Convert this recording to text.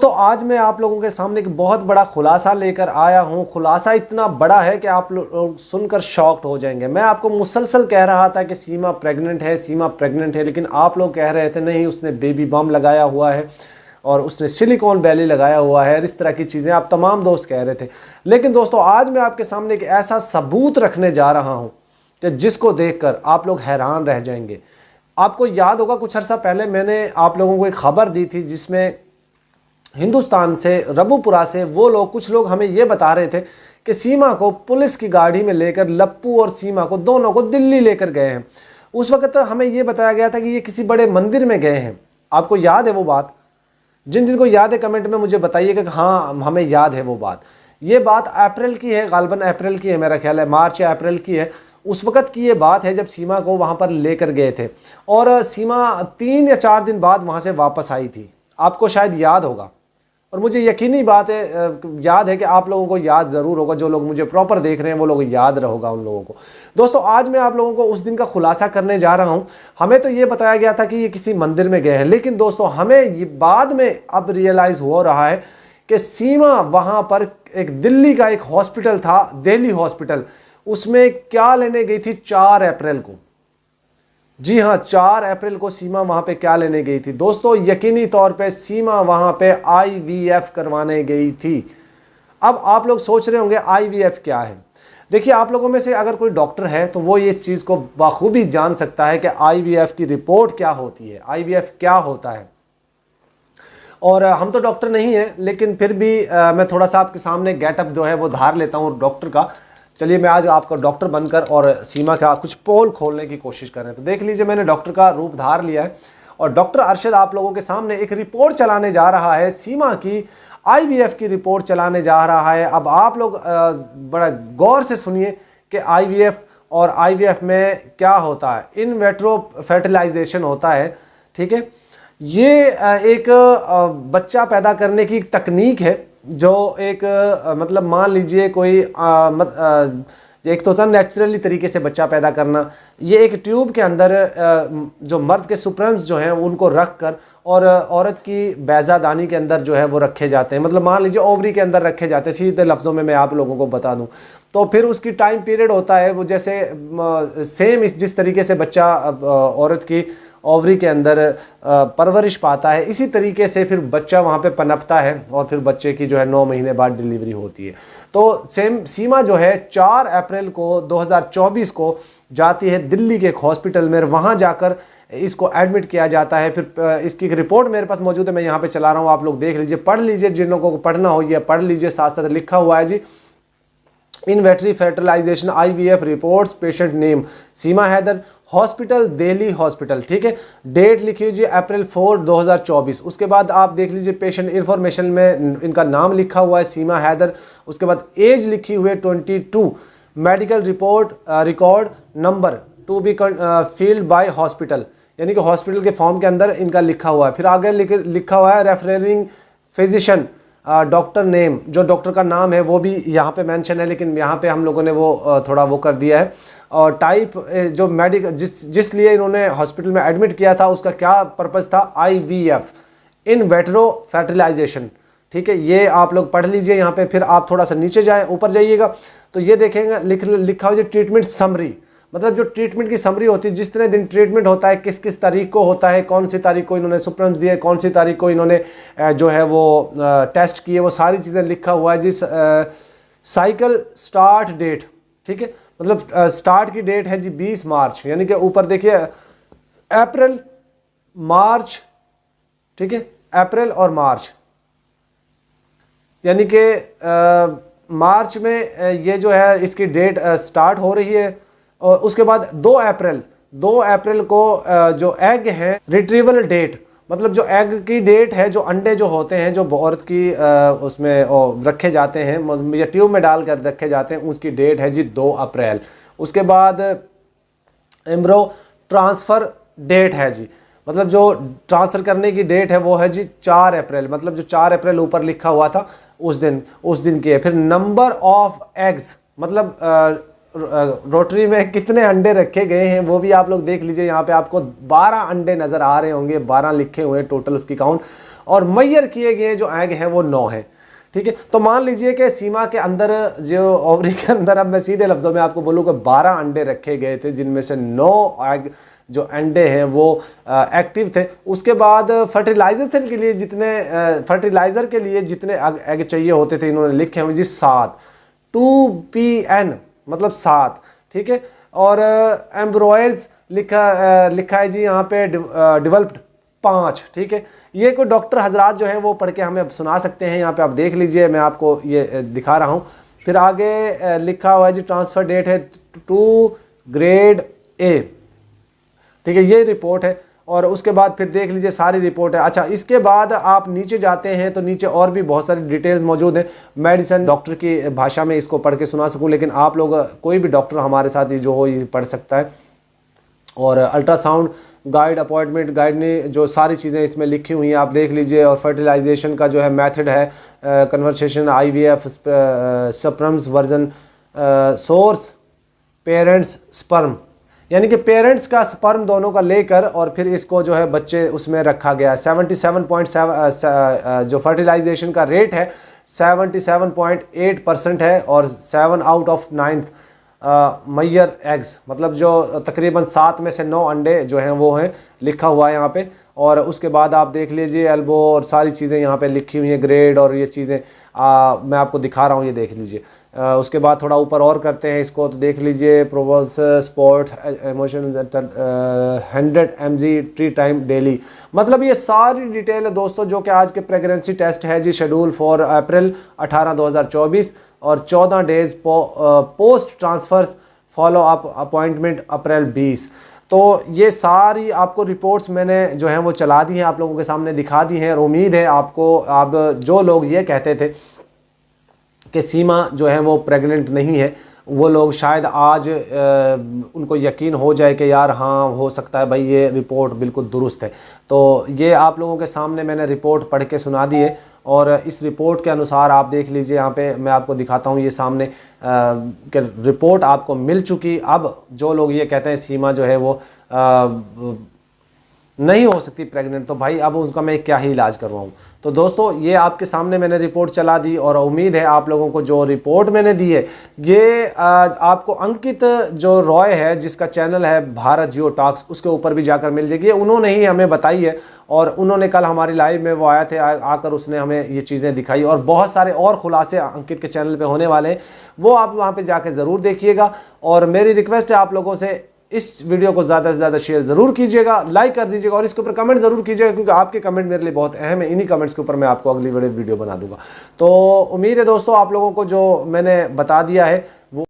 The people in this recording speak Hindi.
तो आज मैं आप लोगों के सामने एक बहुत बड़ा खुलासा लेकर आया हूं। खुलासा इतना बड़ा है कि आप लोग सुनकर शॉक्ड हो जाएंगे। मैं आपको मुसलसल कह रहा था कि सीमा प्रेग्नेंट है, सीमा प्रेग्नेंट है, लेकिन आप लोग कह रहे थे नहीं उसने बेबी बम लगाया हुआ है और उसने सिलिकॉन वैली लगाया हुआ है, इस तरह की चीज़ें आप तमाम दोस्त कह रहे थे। लेकिन दोस्तों आज मैं आपके सामने एक ऐसा सबूत रखने जा रहा हूँ कि जिसको देखकर आप लोग हैरान रह जाएंगे। आपको याद होगा कुछ अर्सा पहले मैंने आप लोगों को एक खबर दी थी जिसमें हिंदुस्तान से, रबुपुरा से वो लोग, कुछ लोग हमें ये बता रहे थे कि सीमा को पुलिस की गाड़ी में लेकर लप्पू और सीमा को दोनों को दिल्ली लेकर गए हैं। उस वक्त हमें ये बताया गया था कि ये किसी बड़े मंदिर में गए हैं। आपको याद है वो बात? जिन जिनको याद है कमेंट में मुझे बताइएगा कि हाँ हमें याद है वो बात। ये बात अप्रैल की है, गालबन अप्रैल की है, मेरा ख्याल है मार्च या अप्रैल की है। उस वक्त की ये बात है जब सीमा को वहाँ पर लेकर गए थे और सीमा 3 या 4 दिन बाद वहाँ से वापस आई थी। आपको शायद याद होगा और मुझे यकीनी बात है याद है कि आप लोगों को याद ज़रूर होगा। जो लोग मुझे प्रॉपर देख रहे हैं वो लोग याद रहोगा उन लोगों को। दोस्तों आज मैं आप लोगों को उस दिन का खुलासा करने जा रहा हूं। हमें तो ये बताया गया था कि ये किसी मंदिर में गए हैं, लेकिन दोस्तों हमें ये बाद में अब रियलाइज़ हो रहा है कि सीमा वहाँ पर एक दिल्ली का एक हॉस्पिटल था, दिल्ली हॉस्पिटल, उसमें क्या लेने गई थी 4 अप्रैल को। जी हाँ, 4 अप्रैल को सीमा वहां पे क्या लेने गई थी दोस्तों? यकीनी तौर पे सीमा वहां पे आईवीएफ करवाने गई थी। अब आप लोग सोच रहे होंगे आईवीएफ क्या है। देखिए आप लोगों में से अगर कोई डॉक्टर है तो वो इस चीज़ को बखूबी जान सकता है कि आईवीएफ की रिपोर्ट क्या होती है, आईवीएफ क्या होता है। और हम तो डॉक्टर नहीं हैं, लेकिन फिर भी मैं थोड़ा सा आपके सामने गेटअप जो है वो धार लेता हूँ डॉक्टर का। चलिए मैं आज आपका डॉक्टर बनकर और सीमा का कुछ पोल खोलने की कोशिश कर रहे हैं। तो देख लीजिए मैंने डॉक्टर का रूप धार लिया है और डॉक्टर अरशद आप लोगों के सामने एक रिपोर्ट चलाने जा रहा है, सीमा की आईवीएफ की रिपोर्ट चलाने जा रहा है। अब आप लोग बड़ा गौर से सुनिए कि आईवीएफ और आईवीएफ में क्या होता है। इन वेट्रो फर्टिलाइजेशन होता है, ठीक है। ये एक बच्चा पैदा करने की तकनीक है जो एक मतलब मान लीजिए कोई एक तो होता है नेचुरली तरीके से बच्चा पैदा करना। ये एक ट्यूब के अंदर जो मर्द के सुप्रम्स जो हैं उनको रख कर और औरत की बैजादानी के अंदर जो है वो रखे जाते हैं। मतलब मान लीजिए ओवरी के अंदर रखे जाते हैं, सीधे लफ्ज़ों में मैं आप लोगों को बता दूं। तो फिर उसकी टाइम पीरियड होता है वो जैसे सेम जिस तरीके से बच्चा औरत की ओवरी के अंदर परवरिश पाता है, इसी तरीके से फिर बच्चा वहाँ पे पनपता है और फिर बच्चे की जो है 9 महीने बाद डिलीवरी होती है। तो सीमा जो है 4 अप्रैल को 2024 को जाती है दिल्ली के एक हॉस्पिटल में। वहाँ जाकर इसको एडमिट किया जाता है। फिर इसकी एक रिपोर्ट मेरे पास मौजूद है, मैं यहाँ पे चला रहा हूँ, आप लोग देख लीजिए, पढ़ लीजिए। जिन लोगों को पढ़ना हो ये पढ़ लीजिए, साथ साथ लिखा हुआ है जी, in vitro fertilisation IVF reports, patient name Seema Haider, hospital Delhi hospital, ठीक है। डेट लिखी हुई अप्रैल 4 2024। उसके बाद आप देख लीजिए पेशेंट इंफॉर्मेशन में इनका नाम लिखा हुआ है सीमा हैदर। उसके बाद एज लिखी हुई है 22, medical report record number to be filled by hospital, यानी कि हॉस्पिटल के फॉर्म के अंदर इनका लिखा हुआ है। फिर आगे लिखा हुआ है रेफरिंग फिजिशियन, डॉक्टर नेम, जो डॉक्टर का नाम है वो भी यहाँ पे मेंशन है, लेकिन यहाँ पे हम लोगों ने वो थोड़ा वो कर दिया है। और टाइप जो मेडिकल जिस लिए इन्होंने हॉस्पिटल में एडमिट किया था उसका क्या पर्पस था, आईवीएफ, इन वेट्रो फर्टिलाइजेशन, ठीक है। ये आप लोग पढ़ लीजिए यहाँ पे। फिर आप थोड़ा सा नीचे जाएं, ऊपर जाइएगा तो ये देखेंगे लिखा हुआ है ट्रीटमेंट समरी, मतलब जो ट्रीटमेंट की समरी होती है, जितने दिन ट्रीटमेंट होता है, किस किस तारीख को होता है, कौन सी तारीख को इन्होंने सुप्रम्स दिए, कौन सी तारीख को इन्होंने जो है वो टेस्ट किए, वो सारी चीज़ें लिखा हुआ है जी। साइकिल स्टार्ट डेट, ठीक है, मतलब स्टार्ट की डेट है जी 20 मार्च, यानी कि ऊपर देखिए अप्रैल मार्च, ठीक है, अप्रैल और मार्च, यानी कि मार्च में ये जो है इसकी डेट स्टार्ट हो रही है। और उसके बाद 2 अप्रैल को जो एग है रिट्रीवल डेट, मतलब जो एग की डेट है, जो अंडे जो होते हैं जो औरत की उसमें रखे जाते हैं या ट्यूब में डालकर रखे जाते हैं, उसकी डेट है जी 2 अप्रैल। उसके बाद एम्ब्रो ट्रांसफ़र डेट है जी, मतलब जो ट्रांसफ़र करने की डेट है वो है जी 4 अप्रैल, मतलब जो 4 अप्रैल ऊपर लिखा हुआ था उस दिन की है। फिर नंबर ऑफ एग्स, मतलब रोटरी में कितने अंडे रखे गए हैं वो भी आप लोग देख लीजिए। यहाँ पे आपको 12 अंडे नज़र आ रहे होंगे, 12 लिखे हुए हैं टोटल उसकी काउंट। और मैयर किए गए जो एग हैं वो 9 हैं। ठीक है, तो मान लीजिए कि सीमा के अंदर जो ओवरी के अंदर, अब मैं सीधे लफ्ज़ों में आपको बोलूँ कि 12 अंडे रखे गए थे, जिनमें से 9 एग जो अंडे हैं वो एक्टिव थे। उसके बाद फर्टिलाइज़र के लिए जितने एग चाहिए होते थे इन्होंने लिखे हैं जी 7, 2PN मतलब 7। ठीक है, और एम्ब्रॉयर्स लिखा है जी यहाँ पे डेवलप्ड 5। ठीक है, ये कोई डॉक्टर हजरात जो हैं वो पढ़ के हमें सुना सकते हैं, यहाँ पे आप देख लीजिए, मैं आपको ये दिखा रहा हूँ। फिर आगे लिखा हुआ है जी ट्रांसफ़र डेट है 2 ग्रेड A। ठीक है, ये रिपोर्ट है, और उसके बाद फिर देख लीजिए सारी रिपोर्ट है। अच्छा, इसके बाद आप नीचे जाते हैं तो नीचे और भी बहुत सारी डिटेल्स मौजूद हैं। मेडिसिन डॉक्टर की भाषा में इसको पढ़ के सुना सकूं, लेकिन आप लोग कोई भी डॉक्टर हमारे साथ ही जो हो ये पढ़ सकता है। और अल्ट्रासाउंड गाइड, अपॉइंटमेंट गाइड ने जो सारी चीज़ें इसमें लिखी हुई हैं आप देख लीजिए। और फर्टिलाइजेशन का जो है मेथड है conversation, IVF, sperms version, source, parents sperm, यानी कि पेरेंट्स का स्पर्म दोनों का लेकर और फिर इसको जो है बच्चे उसमें रखा गया है। 77.7 जो फर्टिलाइजेशन का रेट है 77.8% है, और 7 आउट ऑफ 9 मैयर एग्स, मतलब जो तकरीबन 7 में से 9 अंडे जो हैं वो हैं, लिखा हुआ है यहाँ पे। और उसके बाद आप देख लीजिए एल्बो और सारी चीज़ें यहाँ पे लिखी हुई हैं, ग्रेड और ये चीज़ें मैं आपको दिखा रहा हूँ, ये देख लीजिए। उसके बाद थोड़ा ऊपर और करते हैं इसको तो देख लीजिए, प्रोवोस स्पोर्ट इमोशन 100 mg ट्री टाइम डेली, मतलब ये सारी डिटेल है दोस्तों जो कि आज के प्रेगनेंसी टेस्ट है जी। शेड्यूल फॉर अप्रैल 18 2024 और 14 days post transfer follow up appointment April 20। तो ये सारी आपको रिपोर्ट्स मैंने जो है वो चला दी हैं, आप लोगों के सामने दिखा दी हैं। और उम्मीद है आपको, अब जो लोग ये कहते थे कि सीमा जो है वो प्रेग्नेंट नहीं है, वो लोग शायद आज उनको यकीन हो जाए कि यार हाँ हो सकता है भाई ये रिपोर्ट बिल्कुल दुरुस्त है। तो ये आप लोगों के सामने मैंने रिपोर्ट पढ़ के सुना दी है, और इस रिपोर्ट के अनुसार आप देख लीजिए, यहाँ पे मैं आपको दिखाता हूँ ये सामने कि रिपोर्ट आपको मिल चुकी। अब जो लोग ये कहते हैं सीमा जो है वो नहीं हो सकती प्रेग्नेंट, तो भाई अब उनका मैं क्या ही इलाज करवाऊँ। तो दोस्तों ये आपके सामने मैंने रिपोर्ट चला दी, और उम्मीद है आप लोगों को जो रिपोर्ट मैंने दी है ये आपको अंकित जो रॉय है जिसका चैनल है भारत जियो टॉक्स, उसके ऊपर भी जाकर मिल जाएगी। उन्होंने ही हमें बताई है, और उन्होंने कल हमारी लाइव में वो आया थे, आकर उसने हमें ये चीज़ें दिखाई। और बहुत सारे और खुलासे अंकित के चैनल पे होने वाले हैं, वो आप वहाँ पे जाके ज़रूर देखिएगा। और मेरी रिक्वेस्ट है आप लोगों से, इस वीडियो को ज़्यादा से ज़्यादा शेयर ज़रूर कीजिएगा, लाइक कर दीजिएगा, और इसके ऊपर कमेंट ज़रूर कीजिएगा, क्योंकि आपके कमेंट मेरे लिए बहुत अहम है। इन्हीं कमेंट्स के ऊपर मैं आपको अगली वीडियो बना दूंगा। तो उम्मीद है दोस्तों आप लोगों को जो मैंने बता दिया है वो